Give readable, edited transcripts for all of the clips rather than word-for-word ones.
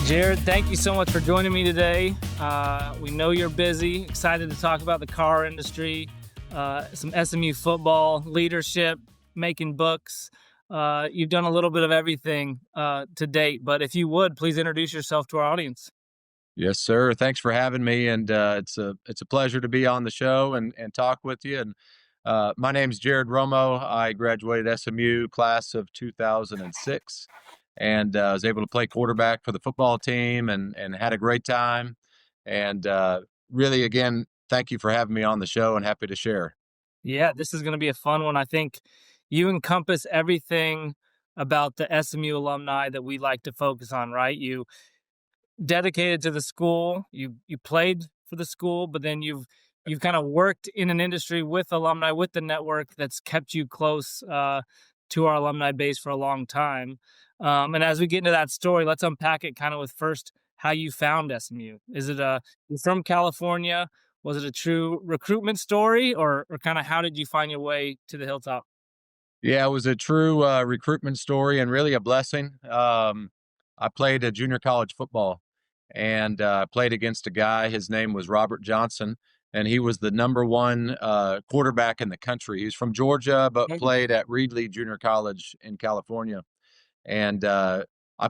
Jerad, thank you so much for joining me today. We know you're busy, excited to talk about the car industry, some SMU football, leadership, making books. You've done a little bit of everything to date, but if you would, please introduce yourself to our audience. Yes, sir. Thanks for having me, and it's a pleasure to be on the show and talk with you. And my name's Jerad Romo. I graduated SMU class of 2006, and was able to play quarterback for the football team, and had a great time. And really, again, thank you for having me on the show, and happy to share. Yeah, this is going to be a fun one. I think you encompass everything about the SMU alumni that we like to focus on, right? You dedicated to the school, you played for the school, but then you've kind of worked in an industry with alumni, with the network that's kept you close to our alumni base for a long time. And as we get into that story, let's unpack it kind of with first how you found SMU. Is it you're from California? Was it a true recruitment story, or kind of how did you find your way to the hilltop? Yeah, it was a true recruitment story and really a blessing. I played a junior college football and played against a guy. His name was Robert Johnson, and he was the number one quarterback in the country. He's from Georgia, but played at Reedley Junior College in California. And I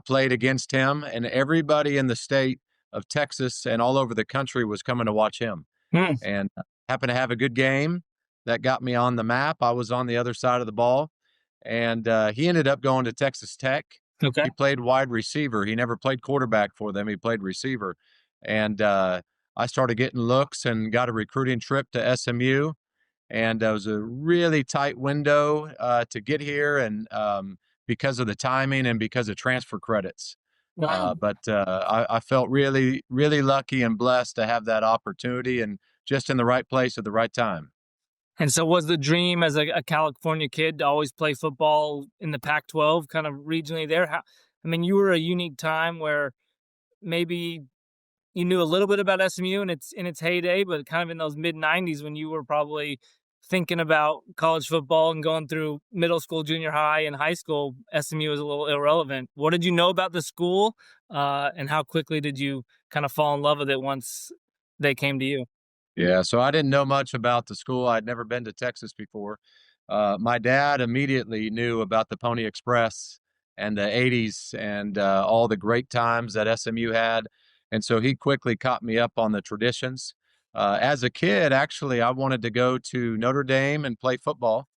played against him, and everybody in the state of Texas and all over the country was coming to watch him. Hmm. And happened to have a good game that got me on the map. I was on the other side of the ball, and he ended up going to Texas Tech. Okay. He played wide receiver. He never played quarterback for them. He played receiver. And I started getting looks and got a recruiting trip to SMU. And it was a really tight window to get here, and because of the timing and because of transfer credits. Wow. I felt really, really lucky and blessed to have that opportunity, and just in the right place at the right time. And so was the dream as a California kid to always play football in the Pac-12, kind of regionally there? I mean, you were a unique time where maybe you knew a little bit about SMU in its heyday, but kind of in those mid 90s when you were probably thinking about college football and going through middle school, junior high, and high school, SMU was a little irrelevant. What did you know about the school, and how quickly did you kind of fall in love with it once they came to you? Yeah, so I didn't know much about the school. I'd never been to Texas before. My dad immediately knew about the Pony Express and the 80s and all the great times that SMU had. And so he quickly caught me up on the traditions. As a kid, actually, I wanted to go to Notre Dame and play football.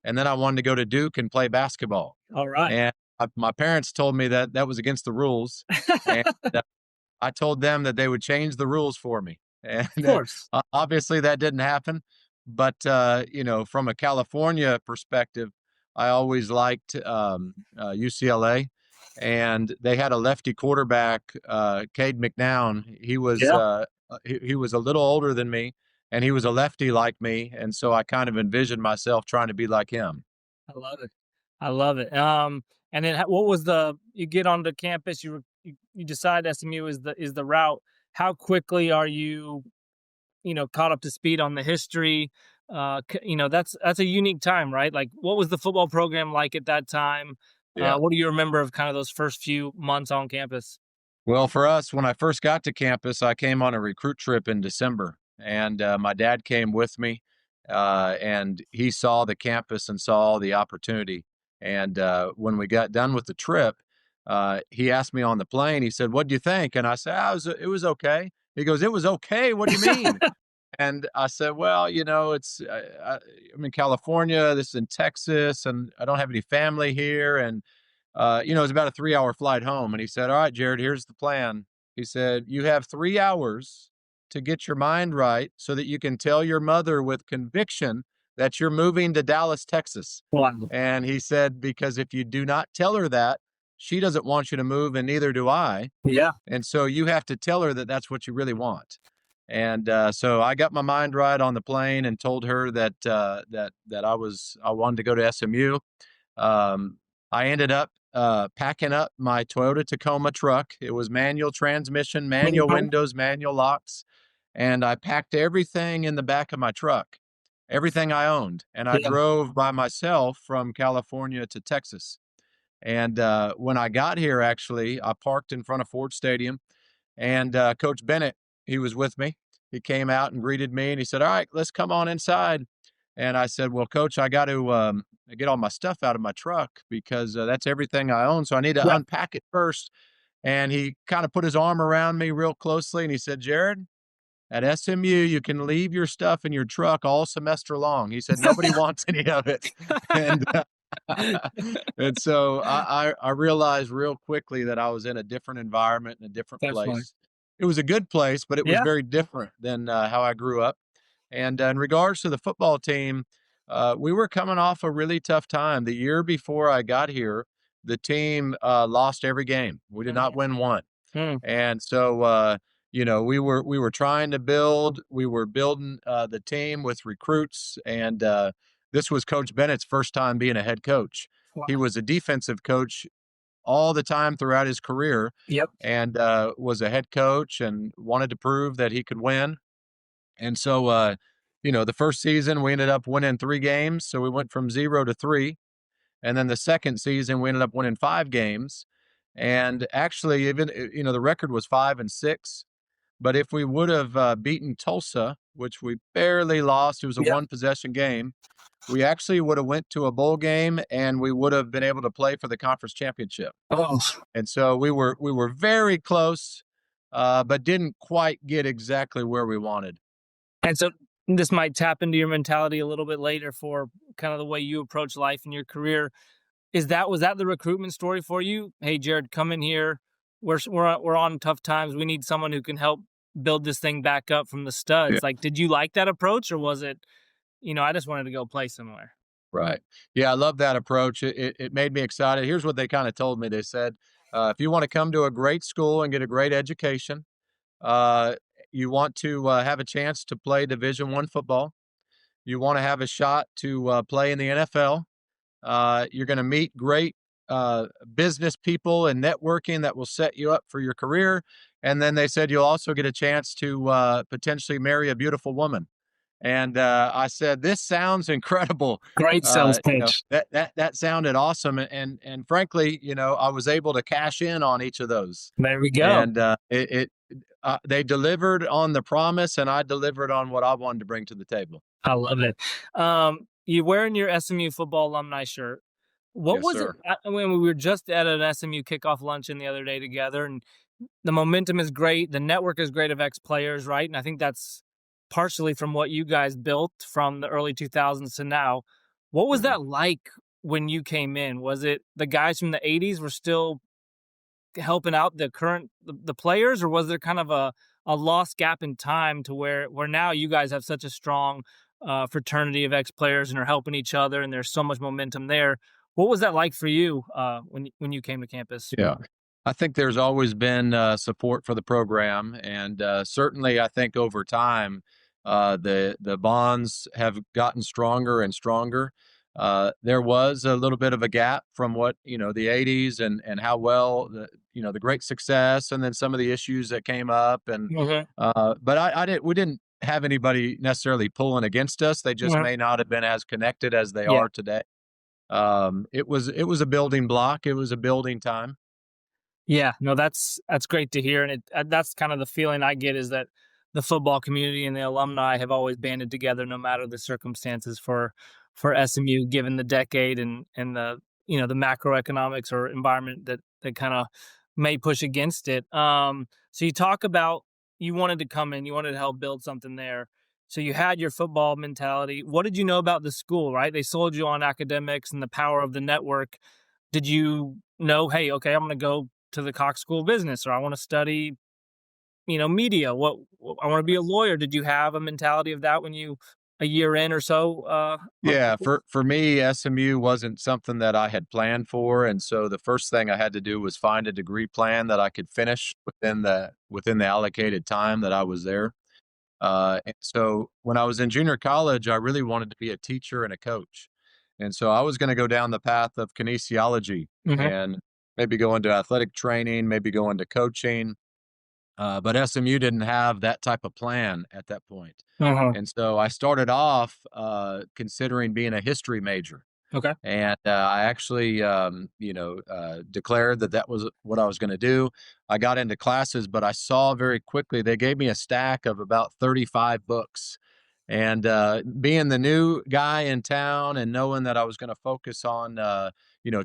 And then I wanted to go to Duke and play basketball. All right. And my parents told me that that was against the rules. And I told them that they would change the rules for me. And Of course. obviously that didn't happen. But, from a California perspective, I always liked UCLA. And they had a lefty quarterback, Cade McNown. Yeah. He was a little older than me, and he was a lefty like me. And so I kind of envisioned myself trying to be like him. I love it. I love it. And then what was you get onto campus, you decide SMU is the route. How quickly are you, caught up to speed on the history? That's a unique time, right? Like, what was the football program like at that time? Yeah. What do you remember of kind of those first few months on campus? Well, for us, when I first got to campus, I came on a recruit trip in December, and my dad came with me, and he saw the campus and saw the opportunity. And when we got done with the trip, he asked me on the plane. He said, "What do you think?" And I said, "It was okay." He goes, "It was okay? What do you mean?" And I said, "Well, I'm in California. This is in Texas, and I don't have any family here, and it's about a 3-hour flight home." And he said, "All right, Jerad, here's the plan." He said, "You have 3 hours to get your mind right so that you can tell your mother with conviction that you're moving to Dallas, Texas." Wow. And he said, "Because if you do not tell her that, she doesn't want you to move, and neither do I. Yeah. And so you have to tell her that that's what you really want." And so I got my mind right on the plane and told her that I wanted to go to SMU. I ended up packing up my Toyota Tacoma truck. It was manual transmission, manual Mhm. windows, manual locks, and I packed everything in the back of my truck, everything I owned, and I Yeah. drove by myself from California to Texas. And when I got here, actually, I parked in front of Ford Stadium, and Coach Bennett, he was with me. He came out and greeted me, and he said, "All right, let's come on inside." And I said, "Well, Coach, I got to get all my stuff out of my truck because that's everything I own. So I need to Yep. unpack it first." And he kind of put his arm around me real closely, and he said, "Jared, at SMU, you can leave your stuff in your truck all semester long." He said, "Nobody wants any of it." And and so I realized real quickly that I was in a different environment, in a different Definitely. place. It was a good place, but it was Yeah. very different than how I grew up. And in regards to the football team, we were coming off a really tough time. The year before I got here, the team lost every game. We did not Mhm. win one. Mm. And so, we were trying to build. We were building the team with recruits, and this was Coach Bennett's first time being a head coach. Wow. He was a defensive coach all the time throughout his career, Yep. and was a head coach and wanted to prove that he could win. And so, the first season we ended up winning 3 games, so we went from 0 to 3. And then the second season, we ended up winning 5 games. And actually, even the record was 5-6. But if we would have beaten Tulsa, which we barely lost, it was a Yep. one possession game. We actually would have went to a bowl game, and we would have been able to play for the conference championship. Oh. And so we were very close, but didn't quite get exactly where we wanted. And so this might tap into your mentality a little bit later for kind of the way you approach life in your career. Was that the recruitment story for you? Hey, Jared, come in here. We're on tough times. We need someone who can help build this thing back up from the Yeah. studs. Like, did you like that approach, or was it, I just wanted to go play somewhere? Right. Yeah, I love that approach. It made me excited. Here's what they kind of told me. They said, if you want to come to a great school and get a great education, uh, you want to have a chance to play Division I football. You want to have a shot to play in the NFL. You're going to meet great business people and networking that will set you up for your career. And then they said you'll also get a chance to potentially marry a beautiful woman. And I said, "This sounds incredible." Great sales pitch. That sounded awesome, and frankly, I was able to cash in on each of those, There we go. and they delivered on the promise, and I delivered on what I wanted to bring to the table. I love it. You wearing your SMU football alumni shirt. What Yes, was it? sir. When we were just at an SMU kickoff luncheon the other day together, and the momentum is great. The network is great of ex players, right? And I think that's partially from what you guys built from the early 2000s to now. What was Mhm. that like when you came in? Was it the guys from the 80s were still helping out the players, or was there kind of a lost gap in time to where now you guys have such a strong fraternity of ex players and are helping each other, and there's so much momentum there? What was that like for you when you came to campus? Yeah. I think there's always been support for the program, and certainly I think over time the bonds have gotten stronger and stronger. There was a little bit of a gap from what the '80s and how well the great success, and then some of the issues that came up, and Okay. but I didn't we didn't have anybody necessarily pulling against us. They just Mhm. may not have been as connected as they Yeah. are today. It was a building block. It was a building time. Yeah, no, that's great to hear, and that's kind of the feeling I get is that the football community and the alumni have always banded together no matter the circumstances for SMU, given the decade and the the macroeconomics or environment that kind of may push against it. So you talk about you wanted to come in, you wanted to help build something there. So you had your football mentality. What did you know about the school? Right, they sold you on academics and the power of the network. Did you know, hey, okay, I'm going to go to the Cox School of Business, or I want to study, media? I want to be a lawyer. Did you have a mentality of that when you a year in or so on Yeah, campus? for me, SMU wasn't something that I had planned for, and so the first thing I had to do was find a degree plan that I could finish within the allocated time that I was there. And so when I was in junior college, I really wanted to be a teacher and a coach, and so I was going to go down the path of kinesiology Hmm. and maybe go into athletic training, maybe go into coaching. But SMU didn't have that type of plan at that point. Uh-huh. And so I started off considering being a history major. Okay. And I actually, declared that that was what I was going to do. I got into classes, but I saw very quickly they gave me a stack of about 35 books. And being the new guy in town and knowing that I was going to focus on,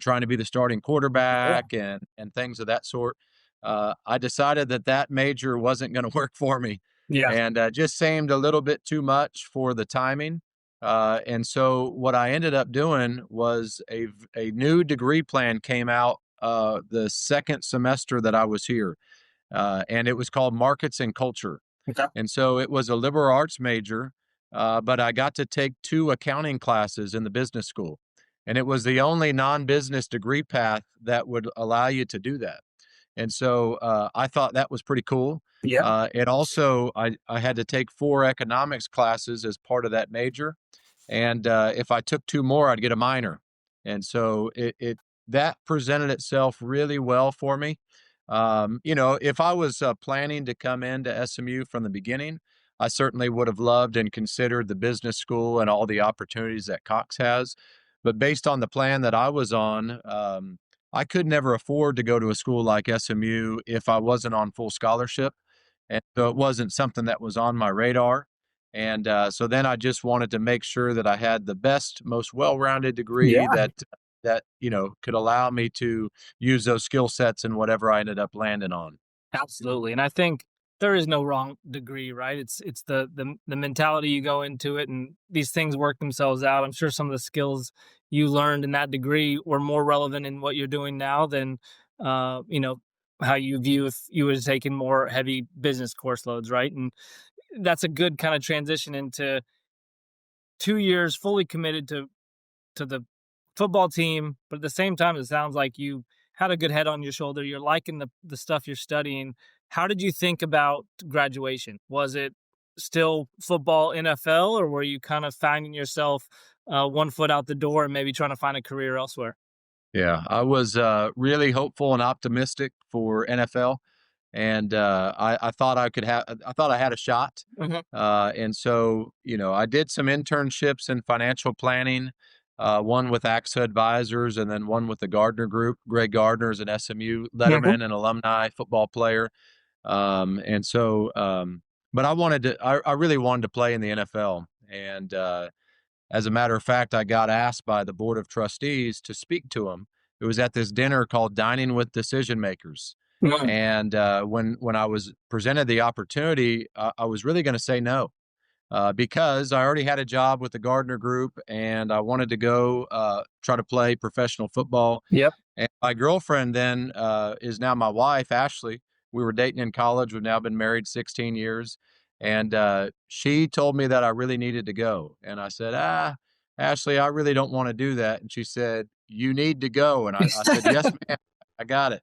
trying to be the starting Yeah. quarterback and things of that sort, I decided that that major wasn't going to work for me, Yeah. and just seemed a little bit too much for the timing. And so what I ended up doing was a new degree plan came out the second semester that I was here, and it was called Markets and Culture. Okay. And so it was a liberal arts major, but I got to take two accounting classes in the business school. And it was the only non business degree path that would allow you to do that. And so I thought that was pretty cool. Yeah. It also, I had to take four economics classes as part of that major. And if I took two more, I'd get a minor. And so it that presented itself really well for me. If I was planning to come into SMU from the beginning, I certainly would have loved and considered the business school and all the opportunities that Cox has. But based on the plan that I was on, I could never afford to go to a school like SMU if I wasn't on full scholarship. And so it wasn't something that was on my radar. And so then I just wanted to make sure that I had the best, most well-rounded degree Yeah. that could allow me to use those skill sets in whatever I ended up landing on. Absolutely, and I think there is no wrong degree, right? It's the mentality you go into it, and these things work themselves out. I'm sure some of the skills you learned in that degree were more relevant in what you're doing now than, uh, you know, how you view if you was taking more heavy business course loads, right? And that's a good kind of transition into 2 years fully committed to the football team, but at the same time, it sounds like you had a good head on your shoulder. You're liking the stuff you're studying. How did you think about graduation? Was it still football, NFL, or were you kind of finding yourself one foot out the door and maybe trying to find a career elsewhere? Yeah, I was really hopeful and optimistic for NFL, and I thought I could have. I thought I had a shot, Hmm. and so I did some internships in financial planning, one with AXA Advisors, and then one with the Gardner Group. Greg Gardner is an SMU Hmm. letterman and alumni football player, and so. But I wanted to. I really wanted to play in the NFL, and as a matter of fact, I got asked by the board of trustees to speak to them. It was at this dinner called Dining with Decision Makers. And when I was presented the opportunity, I was really going to say no because I already had a job with the Gardner Group and I wanted to go try to play professional football. Yep. And my girlfriend then is now my wife, Ashley. We were dating in college. We've now been married 16 years. And she told me that I really needed to go. And I said, Ashley, I really don't want to do that. And she said, you need to go. And I said, yes, ma'am, I got it.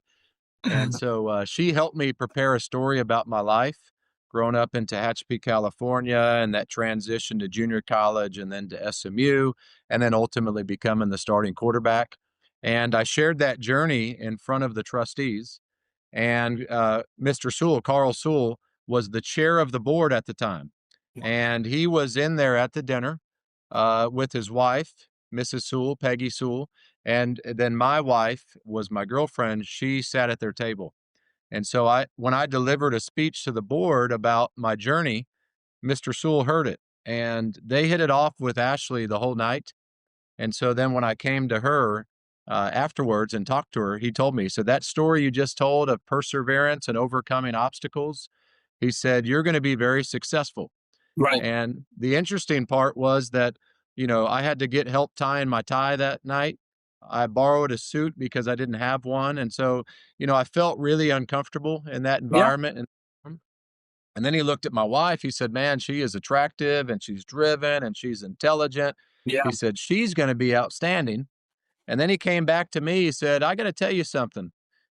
And so she helped me prepare a story about my life growing up in Tehachapi, California, and that transition to junior college and then to SMU, and then ultimately becoming the starting quarterback. And I shared that journey in front of the trustees. And Mr. Sewell, Carl Sewell, was the chair of the board at the time. And he was in there at the dinner with his wife, Mrs. Sewell, Peggy Sewell. And then my wife was my girlfriend. She sat at their table. And so when I delivered a speech to the board about my journey, Mr. Sewell heard it and they hit it off with Ashley the whole night. And so then when I came to her afterwards and talked to her, he told me, so that story you just told of perseverance and overcoming obstacles, he said, you're going to be very successful. Right. And the interesting part was that, I had to get help tying my tie that night. I borrowed a suit because I didn't have one. And so, I felt really uncomfortable in that Yeah. environment. And then he looked at my wife. He said, man, she is attractive and she's driven and she's intelligent. Yeah. He said, she's going to be outstanding. And then he came back to me. He said, I got to tell you something.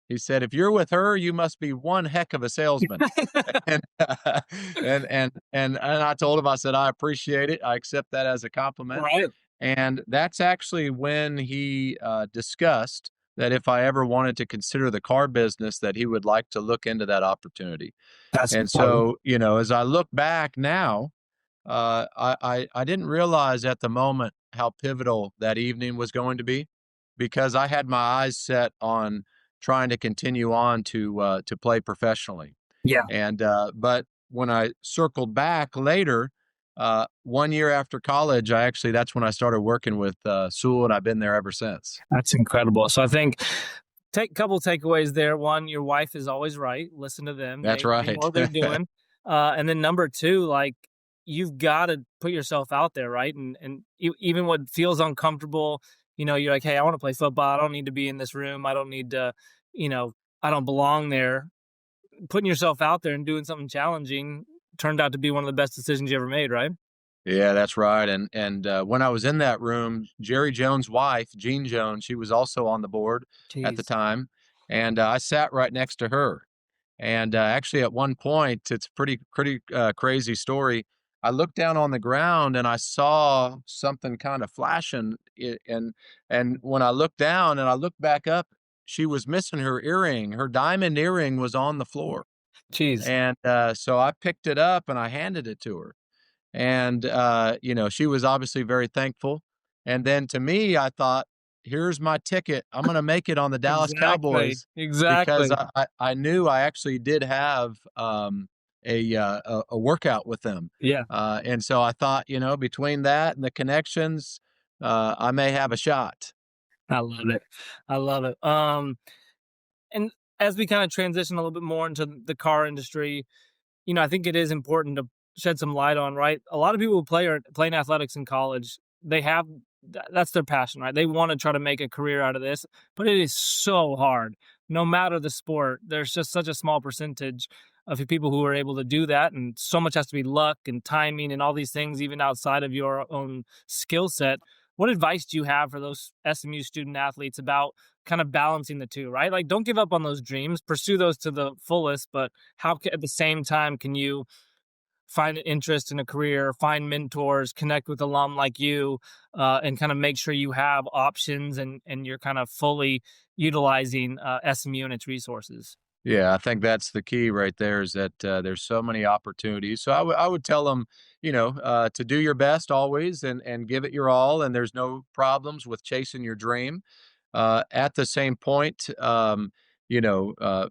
He said, if you're with her, you must be one heck of a salesman. And and I told him, I said, I appreciate it. I accept that as a compliment. Right. And that's actually when he discussed that if I ever wanted to consider the car business, that he would like to look into that opportunity. That's And fun. so, as I look back now, I didn't realize at the moment how pivotal that evening was going to be, because I had my eyes set on trying to continue on to play professionally. Yeah, And but when I circled back later, 1 year after college, that's when I started working with Sewell, and I've been there ever since. that's incredible. So I think take couple takeaways there. One, your wife is always right. Listen to them. That's They know right. what they're doing. And then number two, like you've got to put yourself out there, right? And even what feels uncomfortable, you're like, hey, I want to play football. I don't need to be in this room. I don't need to, you know, I don't belong there. Putting yourself out there and doing something challenging turned out to be one of the best decisions you ever made, right? Yeah, that's right. And when I was in that room, Jerry Jones' wife, Jean Jones, she was also on the board at the Jeez. time, and I sat right next to her. And actually, at one point, it's pretty crazy story. I looked down on the ground and I saw something kind of flashing, and when I looked down and I looked back up, she was missing her earring. Her diamond earring was on the floor, Jeez. and so I picked it up and I handed it to her. And, she was obviously very thankful. And then to me, I thought, here's my ticket. I'm going to make it on the Dallas Exactly. Cowboys, because Exactly. I knew I actually did have a workout with them. Yeah. And so I thought, between that and the connections, I may have a shot. I love it. I love it. And as we kind of transition a little bit more into the car industry, I think it is important to shed some light on, right? A lot of people who play in athletics in college, they have that's their passion, right? They want to try to make a career out of this, but it is so hard. No matter the sport, there's just such a small percentage of people who are able to do that, and so much has to be luck and timing and all these things, even outside of your own skill set. What advice do you have for those SMU student athletes about kind of balancing the two, right? Like, don't give up on those dreams, pursue those to the fullest, but at the same time can you find an interest in a career, find mentors, connect with alum like you, and kind of make sure you have options and you're kind of fully utilizing SMU and its resources. Yeah, I think that's the key right there, is that there's so many opportunities. So I would tell them, to do your best always, and give it your all. And there's no problems with chasing your dream. At the same point,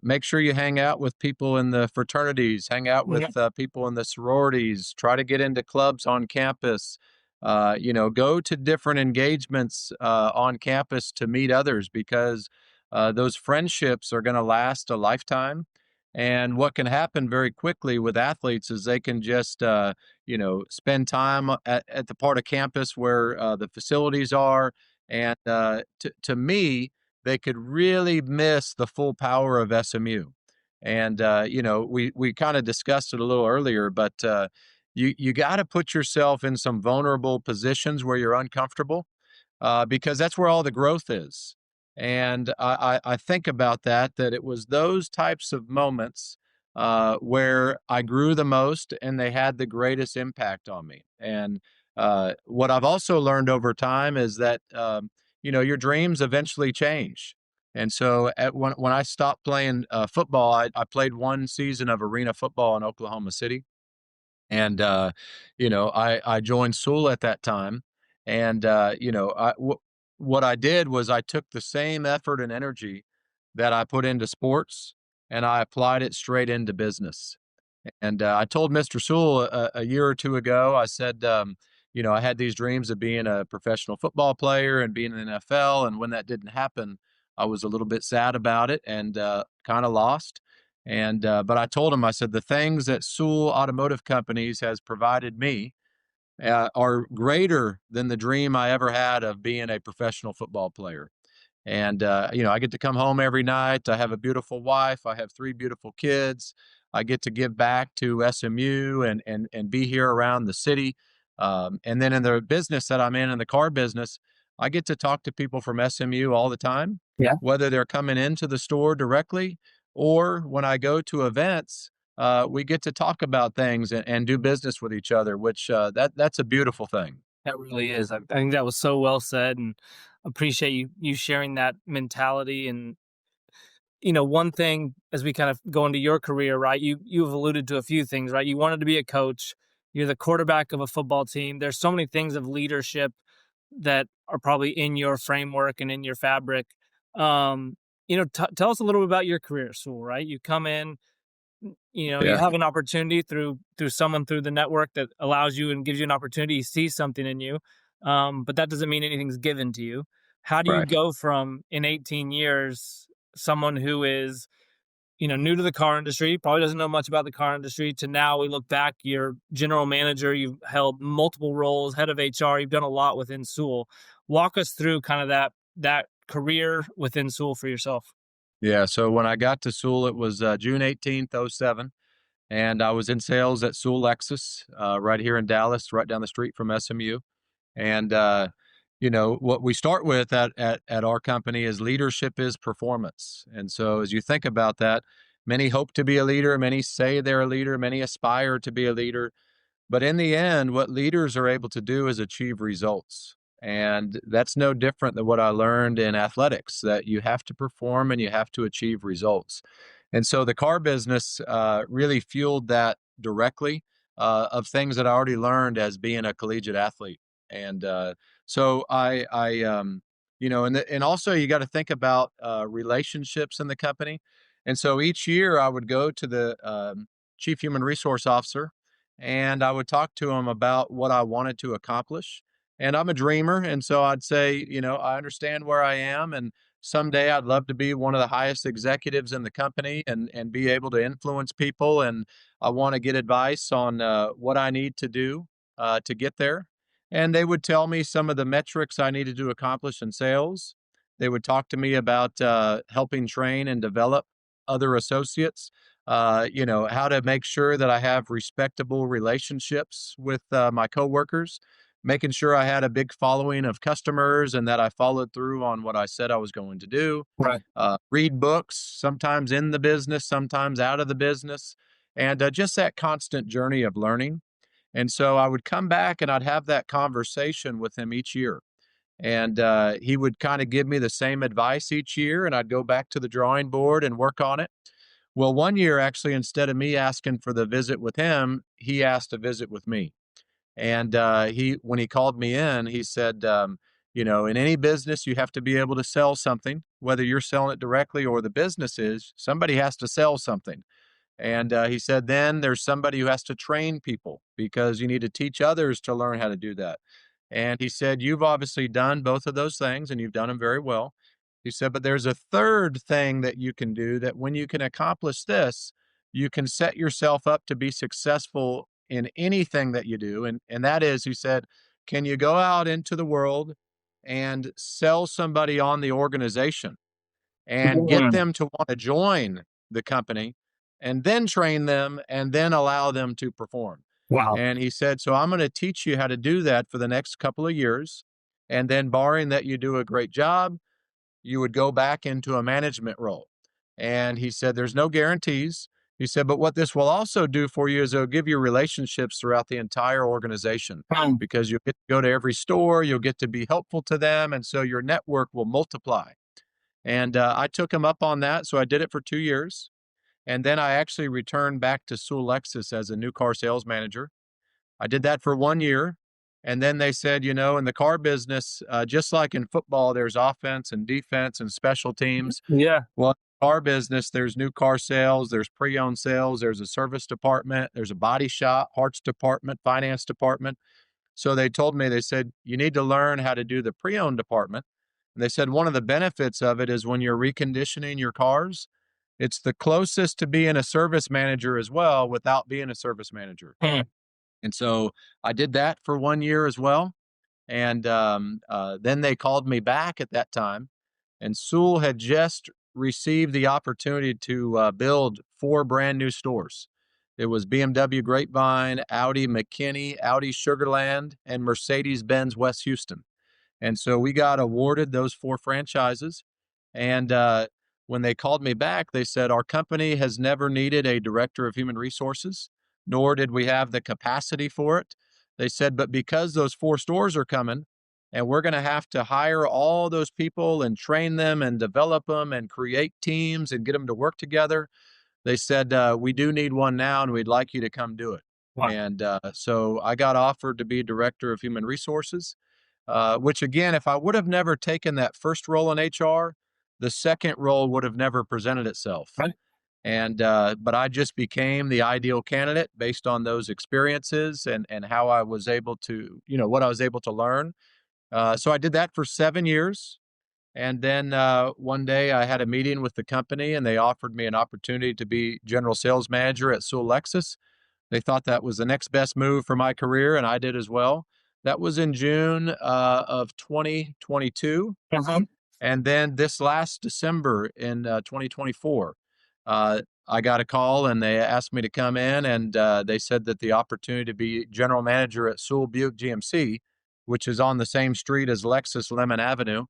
make sure you hang out with people in the fraternities, hang out with Yeah, people in the sororities, try to get into clubs on campus. Go to different engagements on campus to meet others, because those friendships are going to last a lifetime. And what can happen very quickly with athletes is they can just, spend time at the part of campus where the facilities are. And to me, they could really miss the full power of SMU. And we kind of discussed it a little earlier, but you got to put yourself in some vulnerable positions where you're uncomfortable, because that's where all the growth is. And I think about that it was those types of moments where I grew the most and they had the greatest impact on me. And what I've also learned over time is that, your dreams eventually change. And so when I stopped playing football, I played one season of arena football in Oklahoma City. And I joined Sewell at that time. And what I did was I took the same effort and energy that I put into sports, and I applied it straight into business. And I told Mr. Sewell a year or two ago, I said, I had these dreams of being a professional football player and being in the NFL. And when that didn't happen, I was a little bit sad about it, and kind of lost. And but I told him, I said, the things that Sewell Automotive Companies has provided me are greater than the dream I ever had of being a professional football player. And I get to come home every night. I have a beautiful wife. I have three beautiful kids. I get to give back to SMU and be here around the city. And then in the business that I'm in the car business, I get to talk to people from SMU all the time, yeah, whether they're coming into the store directly or when I go to events. We get to talk about things and do business with each other, which that's a beautiful thing. that really is. I think that was so well said, and appreciate you sharing that mentality. And one thing as we kind of go into your career, right? You've alluded to a few things, right? You wanted to be a coach. you're the quarterback of a football team. There's so many things of leadership that are probably in your framework and in your fabric. Um, tell us a little bit about your career, Sewell, right? You come in, you Yeah. have an opportunity through someone through the network that allows you and gives you an opportunity, sees something in you. But that doesn't mean anything's given to you. How do you Right. go from in 18 years, someone who is, new to the car industry, probably doesn't know much about the car industry, to now we look back, you're general manager, you've held multiple roles, head of HR, you've done a lot within Sewell. Walk us through kind of that career within Sewell for yourself. Yeah. So when I got to Sewell, it was June 18th, 07. And I was in sales at Sewell Lexus, right here in Dallas, right down the street from SMU. And what we start with at our company is leadership is performance. And so as you think about that, many hope to be a leader, many say they're a leader, many aspire to be a leader. But in the end, what leaders are able to do is achieve results. And that's no different than what I learned in athletics, that you have to perform and you have to achieve results. And so the car business really fueled that directly, of things that I already learned as being a collegiate athlete. And so and also you got to think about relationships in the company. And so each year I would go to the chief human resource officer and I would talk to him about what I wanted to accomplish. And I'm a dreamer. And so I'd say, I understand where I am. And someday I'd love to be one of the highest executives in the company and be able to influence people. And I want to get advice on what I need to do to get there. And they would tell me some of the metrics I needed to accomplish in sales. They would talk to me about helping train and develop other associates, how to make sure that I have respectable relationships with my coworkers, making sure I had a big following of customers and that I followed through on what I said I was going to do. Right. Read books, sometimes in the business, sometimes out of the business, and just that constant journey of learning. And so I would come back and I'd have that conversation with him each year. And he would kind of give me the same advice each year, and I'd go back to the drawing board and work on it. Well, one year, actually, instead of me asking for the visit with him, he asked to visit with me. And when he called me in, he said, in any business, you have to be able to sell something, whether you're selling it directly or the business is, somebody has to sell something. And he said, then there's somebody who has to train people because you need to teach others to learn how to do that. And he said, you've obviously done both of those things and you've done them very well. He said, but there's a third thing that you can do that when you can accomplish this, you can set yourself up to be successful in anything that you do. And that is, he said, can you go out into the world and sell somebody on the organization and get Mm. them to want to join the company and then train them and then allow them to perform? Wow. And he said, so I'm going to teach you how to do that for the next couple of years. And then, barring that you do a great job, you would go back into a management role. And he said, there's no guarantees. He said, but what this will also do for you is it'll give you relationships throughout the entire organization Mm. because you'll get to go to every store, you'll get to be helpful to them. And so your network will multiply. And I took him up on that. So I did it for 2 years. And then I actually returned back to Sewell Lexus as a new car sales manager. I did that for 1 year. And then they said, in the car business, just like in football, there's offense and defense and special teams. Yeah. Well, in car business, there's new car sales, there's pre-owned sales, there's a service department, there's a body shop, parts department, finance department. So they told me, they said, you need to learn how to do the pre-owned department. And they said, one of the benefits of it is when you're reconditioning your cars, it's the closest to being a service manager as well without being a service manager. Mm. And so I did that for 1 year as well. And then they called me back at that time. And Sewell had just received the opportunity to build 4 brand new stores. It was BMW Grapevine, Audi McKinney, Audi Sugarland, and Mercedes Benz West Houston. And so we got awarded those 4 franchises. And when they called me back, they said, our company has never needed a director of human resources, nor did we have the capacity for it. They said, but because those 4 stores are coming, and we're going to have to hire all those people and train them and develop them and create teams and get them to work together. They said, we do need one now, and we'd like you to come do it. Wow. And so I got offered to be director of human resources, which again, if I would have never taken that first role in HR, the second role would have never presented itself. Right. And but I just became the ideal candidate based on those experiences and how I was able to, what I was able to learn. So I did that for 7 years. And then one day I had a meeting with the company and they offered me an opportunity to be general sales manager at Sewell. They thought that was the next best move for my career, and I did as well. That was in June of 2022. Uh-huh. And then this last December in 2024, I got a call and they asked me to come in, and they said that the opportunity to be general manager at Sewell Buick GMC, which is on the same street as Lexus Lemon Avenue,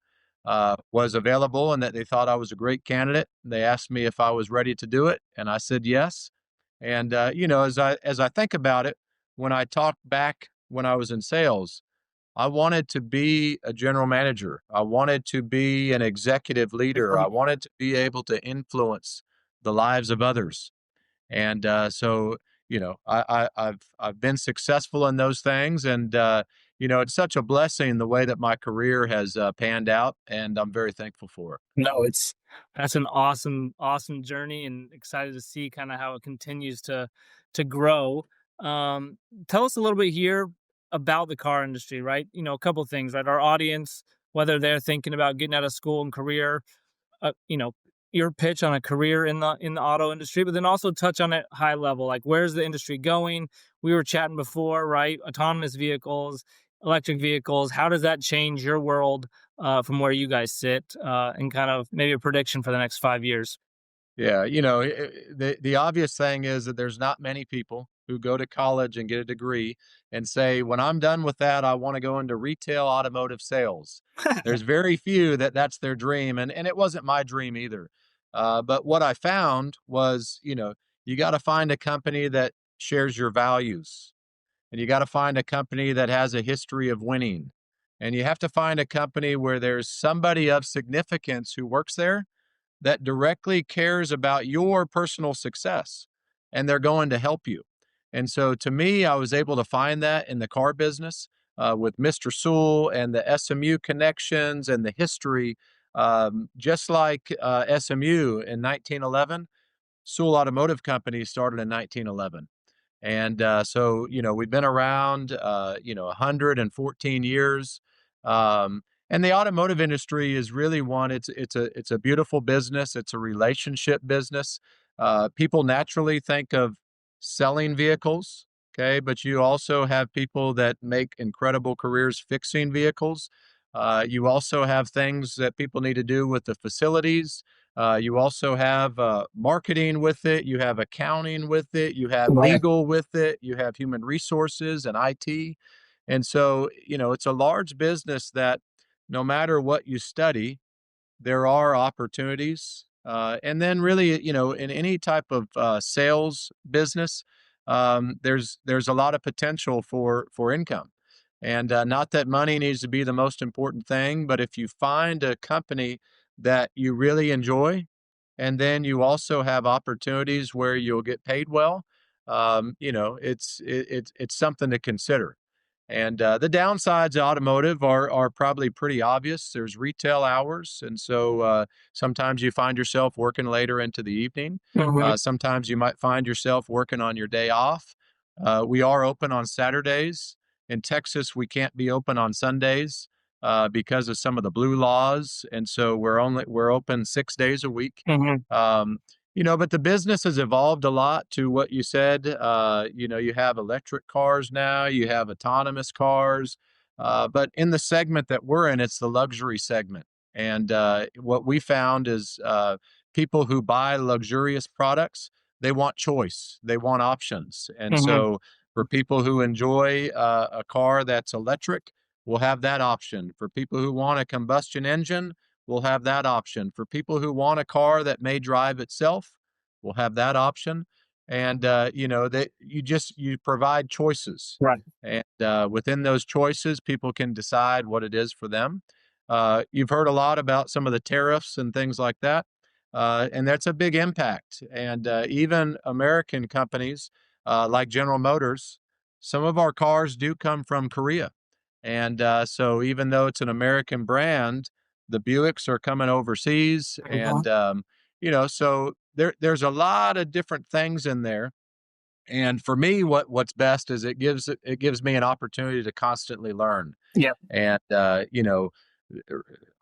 was available, and that they thought I was a great candidate. They asked me if I was ready to do it, and I said yes. And as I think about it, when I talk back when I was in sales, I wanted to be a general manager. I wanted to be an executive leader. I wanted to be able to influence the lives of others. And so, I've been successful in those things, and it's such a blessing the way that my career has panned out, and I'm very thankful for it. No, that's an awesome journey, and excited to see kind of how it continues to grow. Um, Tell us a little bit here about the car industry, right? A couple of things, right? Our audience, whether they're thinking about getting out of school and career, uh, you know, your pitch on a career in the auto industry, but then also touch on it high level, like where's the industry going? We were chatting before, right? Autonomous vehicles, electric vehicles. How does that change your world from where you guys sit, and kind of maybe a prediction for the next 5 years? Yeah, the obvious thing is that there's not many people who go to college and get a degree and say, "When I'm done with that, I want to go into retail automotive sales." There's very few that that's their dream, and it wasn't my dream either. But what I found was, you got to find a company that shares your values, and you got to find a company that has a history of winning, and you have to find a company where there's somebody of significance who works there that directly cares about your personal success, and they're going to help you. And so to me, I was able to find that in the car business with Mr. Sewell and the SMU connections and the history. Just like SMU in 1911, Sewell Automotive Companies started in 1911. And so, we've been around, 114 years. Um, and the automotive industry is really one. It's a beautiful business. It's a relationship business. People naturally think of selling vehicles, okay, but you also have people that make incredible careers fixing vehicles. You also have things that people need to do with the facilities. You also have marketing with it, you have accounting with it, you have Right. legal with it, you have human resources and IT. And so, it's a large business that no matter what you study, there are opportunities. And then really, in any type of sales business, there's a lot of potential for income. And not that money needs to be the most important thing, but if you find a company that you really enjoy, and then you also have opportunities where you'll get paid well, it's something to consider. And the downsides of automotive are probably pretty obvious. There's retail hours, and so sometimes you find yourself working later into the evening. Mhm. Sometimes you might find yourself working on your day off. We are open on Saturdays. In Texas, we can't be open on Sundays because of some of the blue laws, and so we're open 6 days a week. Mhm. Um, but the business has evolved a lot to what you said. You have electric cars now, you have autonomous cars, but in the segment that we're in, it's the luxury segment. And what we found is people who buy luxurious products, they want choice, they want options. And Mhm. so for people who enjoy a car that's electric, we'll have that option. For people who want a combustion engine, we'll have that option. For people who want a car that may drive itself, we'll have that option. And that you provide choices, Right. and within those choices, people can decide what it is for them. You've heard a lot about some of the tariffs and things like that, and that's a big impact. And even American companies like General Motors, some of our cars do come from Korea. And so even though it's an American brand, the Buicks are coming overseas. Mhm. And, so there's a lot of different things in there. And for me, what's best is it gives me an opportunity to constantly learn. Yeah, And,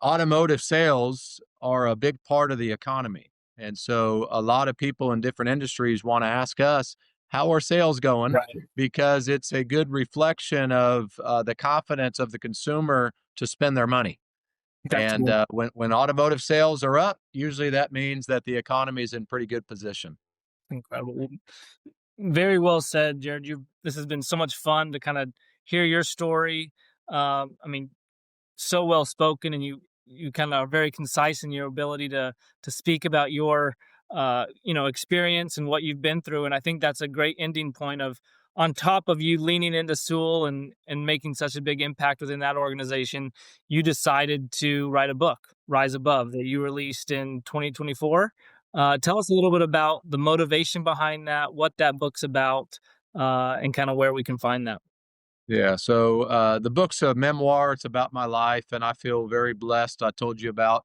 automotive sales are a big part of the economy. And so a lot of people in different industries want to ask us, how are sales going? right. Because it's a good reflection of the confidence of the consumer to spend their money. That's And when automotive sales are up, usually that means that the economy is in pretty good position. incredible. Well, very well said, Jared. You This has been so much fun to kind of hear your story. I mean, so well spoken, and you kind of are very concise in your ability to speak about your experience and what you've been through. And I think that's a great ending point of, on top of you leaning into Sewell and making such a big impact within that organization, you decided to write a book, Rise Above, that you released in 2024. Tell us a little bit about the motivation behind that, what that book's about, and kind of where we can find that. Yeah, so the book's a memoir. It's about my life, and I feel very blessed. I told you about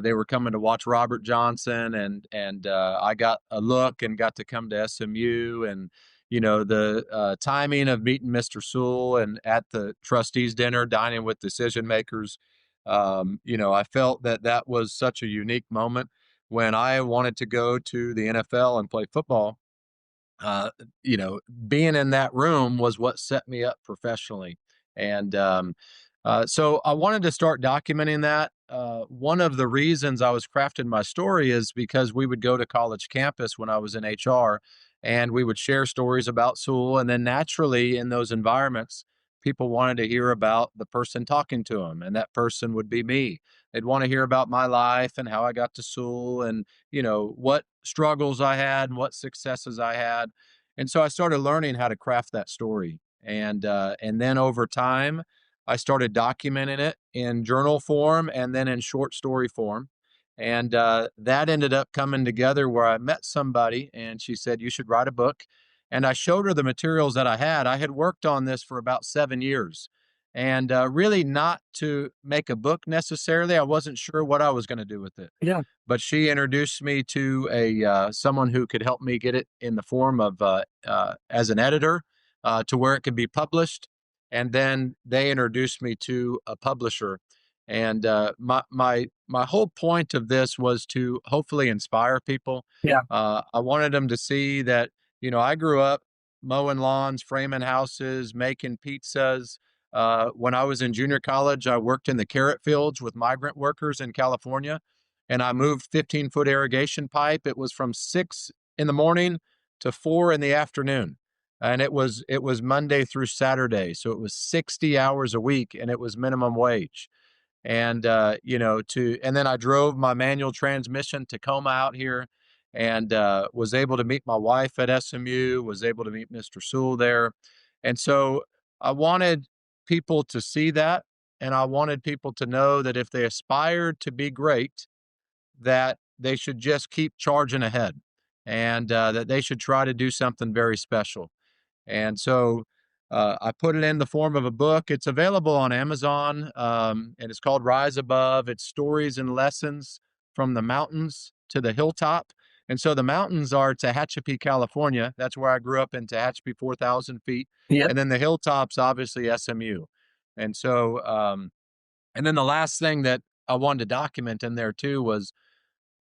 they were coming to watch Robert Johnson, and I got a look and got to come to SMU, and the timing of meeting Mr. Sewell and at the trustees dinner, dining with decision makers. I felt that that was such a unique moment when I wanted to go to the NFL and play football. uh, Being in that room was what set me up professionally. And so I wanted to start documenting that. One of the reasons I was crafting my story is because we would go to college campus when I was in HR, and we would share stories about Sewell. And then naturally, in those environments, people wanted to hear about the person talking to them, and that person would be me. They'd want to hear about my life and how I got to Sewell, and what struggles I had and what successes I had. And so I started learning how to craft that story. And then over time, I started documenting it in journal form and then in short story form. And that ended up coming together where I met somebody and she said, "You should write a book." And I showed her the materials that I had. I had worked on this for about 7 years, and really not to make a book necessarily. I wasn't sure what I was going to do with it, Yeah, but she introduced me to a someone who could help me get it in the form of as an editor, to where it could be published, and then they introduced me to a publisher. And my whole point of this was to hopefully inspire people. yeah, I wanted them to see that I grew up mowing lawns, framing houses, making pizzas. When I was in junior college, I worked in the carrot fields with migrant workers in California, and I moved 15-foot irrigation pipe. It was from 6 in the morning to 4 in the afternoon. And it was Monday through Saturday. So it was 60 hours a week, and it was minimum wage. And and then I drove my manual transmission Tacoma out here, and was able to meet my wife at SMU, was able to meet Mr. Sewell there. And so I wanted people to see that, and I wanted people to know that if they aspired to be great, that they should just keep charging ahead, and that they should try to do something very special. And so I put it in the form of a book. It's available on Amazon, and it's called Rise Above. It's stories and lessons from the mountains to the hilltop. And so the mountains are Tehachapi, California. That's where I grew up, in Tehachapi, 4,000 feet. yeah, And then the hilltops, obviously, SMU. And so, and then the last thing that I wanted to document in there too was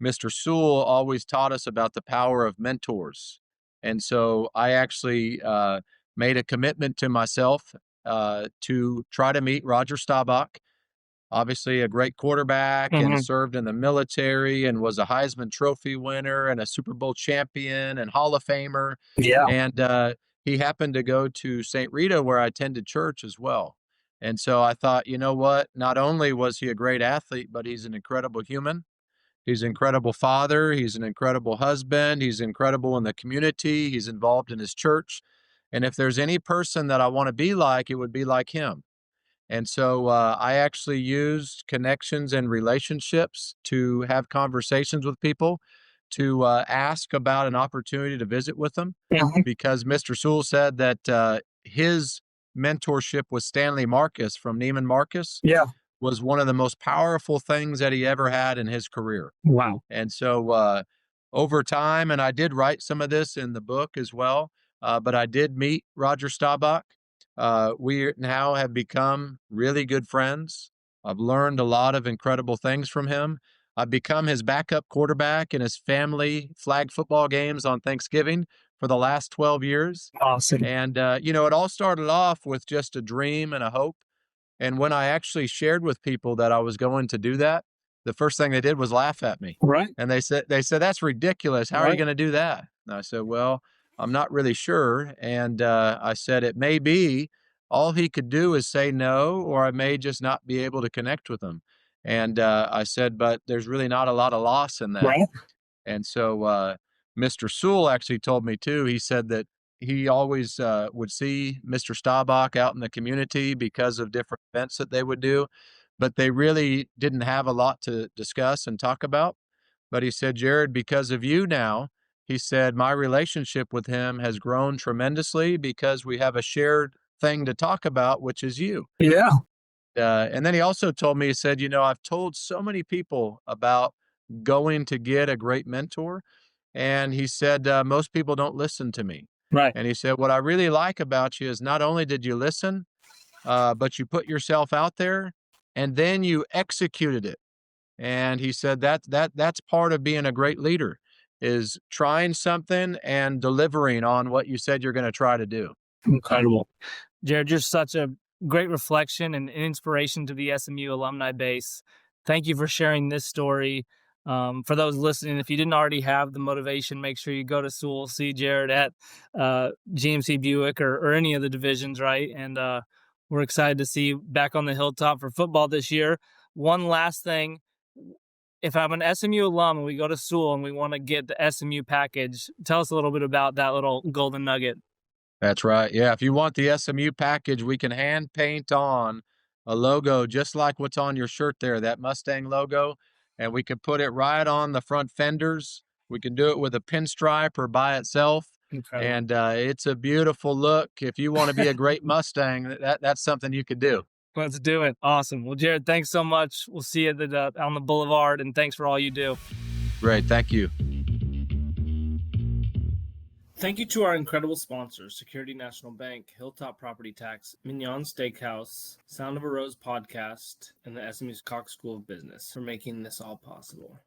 Mr. Sewell always taught us about the power of mentors. And so I actually made a commitment to myself to try to meet Roger Staubach, obviously a great quarterback and hmm, served in the military and was a Heisman Trophy winner and a Super Bowl champion and Hall of Famer. yeah, And he happened to go to St. Rita, where I attended church as well. And so I thought, you know what? Not only was he a great athlete, but he's an incredible human. He's an incredible father. He's an incredible husband. He's incredible in the community. He's involved in his church. And if there's any person that I want to be like, it would be like him. And so I actually used connections and relationships to have conversations with people, to ask about an opportunity to visit with him Mhm. because Mr. Sewell said that his mentorship with Stanley Marcus from Neiman Marcus Yeah. was one of the most powerful things that he ever had in his career. Wow. And so over time, and I did write some of this in the book as well, but I did meet Roger Staubach. We now have become really good friends. I've learned a lot of incredible things from him. I've become his backup quarterback in his family flag football games on Thanksgiving for the last 12 years. Awesome. And, it all started off with just a dream and a hope. And when I actually shared with people that I was going to do that, the first thing they did was laugh at me. Right. And they said, "That's ridiculous. How are you Right. going to do that?" And I said, "Well, I'm not really sure." And I said, "It may be all he could do is say no, or I may just not be able to connect with him." And I said, "But there's really not a lot of loss in that." Right. And so Mr. Sewell actually told me too. He said that he always would see Mr. Staubach out in the community because of different events that they would do, but they really didn't have a lot to discuss and talk about. But he said, "Jerad, because of you now," he said, "my relationship with him has grown tremendously because we have a shared thing to talk about, which is you." Yeah. And then he also told me, he said, "I've told so many people about going to get a great mentor." And he said, "Most people don't listen to me." Right. And he said, "What I really like about you is not only did you listen, but you put yourself out there and then you executed it." And he said that's part of being a great leader is trying something and delivering on what you said you're going to try to do. Incredible. Jared, you're such a great reflection and an inspiration to the SMU alumni base. Thank you for sharing this story. For those listening, if you didn't already have the motivation, make sure you go to Sewell, see Jared at GMC Buick or any of the divisions, right? And we're excited to see you back on the hilltop for football this year. One last thing. If I'm an SMU alum and we go to Sewell and we want to get the SMU package, tell us a little bit about that little golden nugget. That's right. Yeah, if you want the SMU package, we can hand paint on a logo just like what's on your shirt there, that Mustang logo, and we can put it right on the front fenders. We can do it with a pinstripe or by itself, Incredible. and it's a beautiful look. If you want to be a great Mustang, that's something you could do. Let's do it. Awesome. Well, Jared, thanks so much. We'll see you at on the boulevard, and thanks for all you do. Great, thank you. Thank you to our incredible sponsors, Security National Bank, Hilltop Property Tax, Mignon Steakhouse, Sound of a Rose Podcast, and the SMU's Cox School of Business for making this all possible.